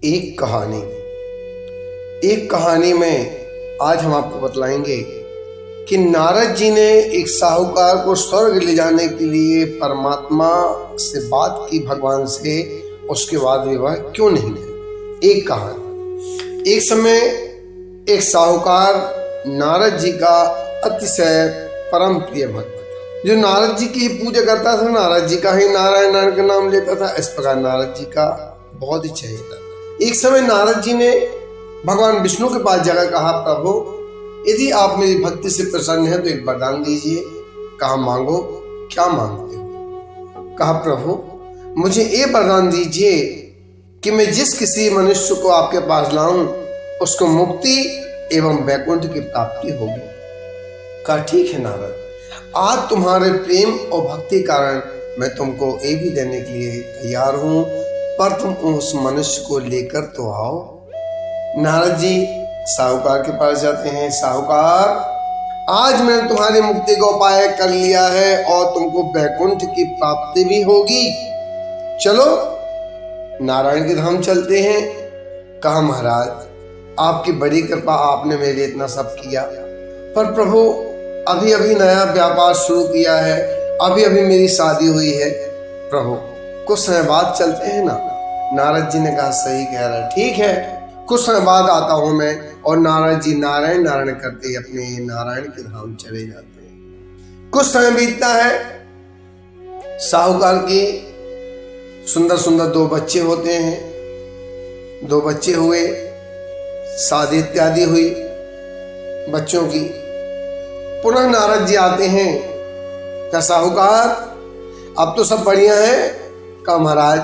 एक कहानी में आज हम आपको बतलाएंगे कि नारद जी ने एक साहूकार को स्वर्ग ले जाने के लिए परमात्मा से बात की भगवान से, उसके बाद विवाह क्यों नहीं किया। एक कहानी। एक समय एक साहूकार नारद जी का अतिशय परम प्रिय भक्त था, जो नारद जी की पूजा करता था, नारद जी का ही नारायण नारायण का नाम लेता था। इस प्रकार नारद जी का बहुत ही चहेता था। एक समय नारद जी ने भगवान विष्णु के पास जाकर कहा, प्रभु यदि आप मेरी भक्ति से प्रसन्न हैं तो एक वरदान दीजिए। कहा, मांगो, क्या मांगते हो। कहा, प्रभु मुझे ये वरदान दीजिए कि मैं जिस किसी मनुष्य को आपके पास लाऊं उसको मुक्ति एवं वैकुंठ की प्राप्ति होगी। कहा, ठीक है नारद, आज तुम्हारे प्रेम और भक्ति कारण मैं तुमको ये भी देने के लिए तैयार हूं, पर तुम उस मनुष्य को लेकर तो आओ। नारद जी साहूकार के पास जाते हैं। साहूकार, आज मैंने तुम्हारी मुक्ति का उपाय कर लिया है और तुमको वैकुंठ की प्राप्ति भी होगी, चलो नारायण के धाम चलते हैं। कहा, महाराज आपकी बड़ी कृपा, आपने मेरे लिए इतना सब किया, पर प्रभु अभी अभी नया व्यापार शुरू किया है, अभी अभी मेरी शादी हुई है, प्रभु कुछ समय बाद चलते हैं ना। नारद जी ने कहा, सही कह रहा है, ठीक है कुछ समय बाद आता हूं मैं। और नारद जी नारायण नारायण करते अपने नारायण के धाम चले जाते हैं। कुछ समय बीतता है। साहूकार के सुंदर सुंदर 2 बच्चे होते हैं। 2 बच्चे हुए, शादी इत्यादि हुई बच्चों की। पुनः नारद जी आते हैं। क्या साहूकार अब तो सब बढ़िया है। कहा, महाराज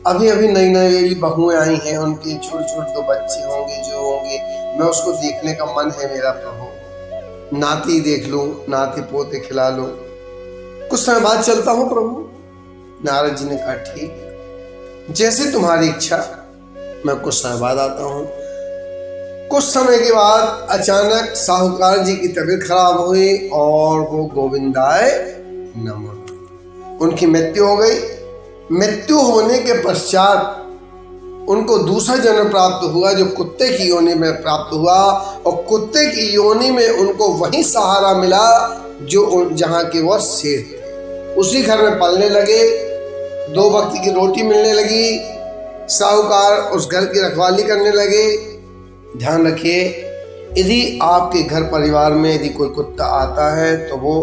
अभी अभी नई नई बहुएं आई हैं, उनके छोटे छोटे 2 बच्चे होंगे जो होंगे, मैं उसको देखने का मन है मेरा प्रभु। नाती देख लूं, नाती पोते खिला लूं, कुछ समय बाद चलता हूं प्रभु। नारद जी ने कहा, ठीक जैसे तुम्हारी इच्छा, मैं कुछ समय बाद आता हूं। कुछ समय के बाद अचानक साहूकार जी की तबीयत खराब हुई और वो गोविंदाय नमः, उनकी मृत्यु हो गई। मृत्यु होने के पश्चात उनको दूसरा जन्म प्राप्त हुआ जो कुत्ते की योनि में प्राप्त हुआ, और कुत्ते की योनि में उनको वही सहारा मिला जो जहाँ के वह शेर थे। उसी घर में पलने लगे, 2 वक्त की रोटी मिलने लगी। साहूकार उस घर की रखवाली करने लगे। ध्यान रखिए, यदि आपके घर परिवार में यदि कोई कुत्ता आता है तो वो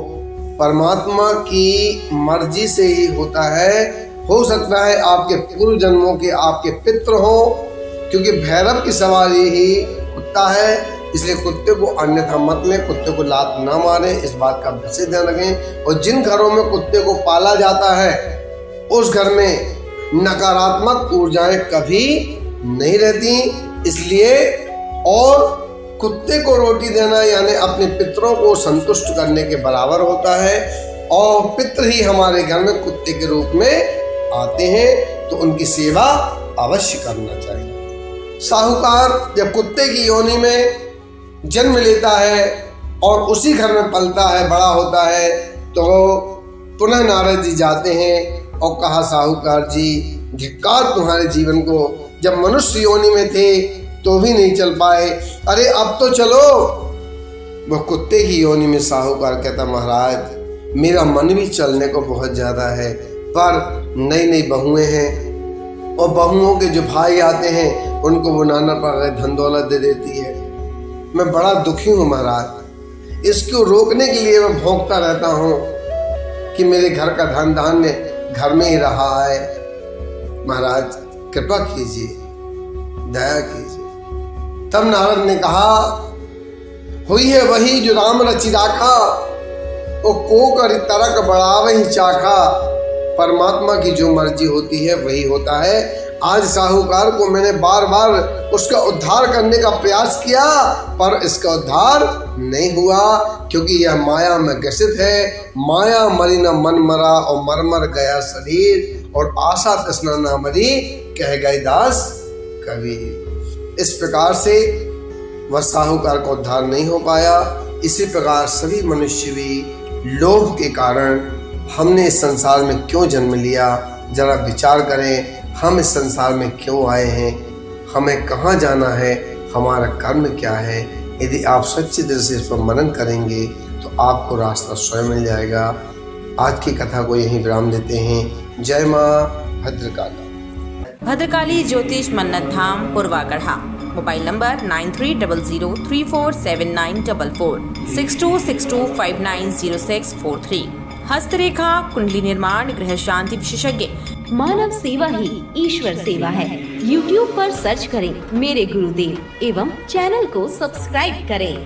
परमात्मा की मर्जी से ही होता है। हो सकता है आपके पूर्व जन्मों के आपके पितृ हो, क्योंकि भैरव की सवारी ही कुत्ता है, इसलिए कुत्ते को अन्यथा मत लें, कुत्ते को लात ना मारें, इस बात का विशेष ध्यान रखें। और जिन घरों में कुत्ते को पाला जाता है उस घर में नकारात्मक ऊर्जाएं कभी नहीं रहती, इसलिए। और कुत्ते को रोटी देना यानी अपने पितरों को संतुष्ट करने के बराबर होता है, और पितृ ही हमारे घर में कुत्ते के रूप में आते हैं, तो उनकी सेवा अवश्य करना चाहिए। साहूकार जब कुत्ते की योनि में जन्म लेता है और उसी घर में पलता है, बड़ा होता है, तो पुनः नारद जी जाते हैं और कहा, साहूकार जी धिक्कार तुम्हारे जीवन को, जब मनुष्य योनि में थे तो भी नहीं चल पाए, अरे अब तो चलो। वह कुत्ते की योनि में साहूकार कहता, महाराज मेरा मन भी चलने को बहुत ज्यादा है, पर नई नई बहुएं हैं और बहुओं के जो भाई आते हैं उनको वो नाना प्रकार धन दौलत दे देती है। मैं बड़ा दुखी हूँ महाराज, इसको रोकने के लिए मैं भोंकता रहता हूँ कि मेरे घर का धन धान्य घर में ही रहा है। महाराज कृपा कीजिए, दया कीजिए। तब नारद ने कहा, हुई है वही जो राम रचि राखा, वो को कर तरक बढ़ावे ही चाखा। परमात्मा की जो मर्जी होती है वही होता है। आज साहूकार को मैंने बार बार उसका उद्धार करने का प्रयास किया, पर इसका उद्धार नहीं हुआ, क्योंकि यह माया में ग्रसित है। माया मरी न मन मरा और मर मर गया शरीर, और आशा तृष्णा न मरी कह गए दास कबीर। इस प्रकार से वह साहूकार का उद्धार नहीं हो पाया। इसी प्रकार सभी मनुष्य भी लोभ के कारण हमने इस संसार में क्यों जन्म लिया, जरा विचार करें, हम इस संसार में क्यों आए हैं। हमें कहाँ जाना है, हमारा कर्म क्या है। यदि आप सच्चे दिल से इस पर मनन करेंगे तो आपको रास्ता स्वयं मिल जाएगा। आज की कथा को यहीं विराम देते हैं। जय माँ भद्रकाली। भद्रकाली ज्योतिष मन्नत धाम पुरवागढ़ा। Mobile number 9300347944 6262590643। हस्तरेखा कुंडली निर्माण गृह शांति विशेषज्ञ। मानव सेवा ही ईश्वर सेवा है। YouTube पर सर्च करें मेरे गुरुदेव एवं चैनल को सब्सक्राइब करें।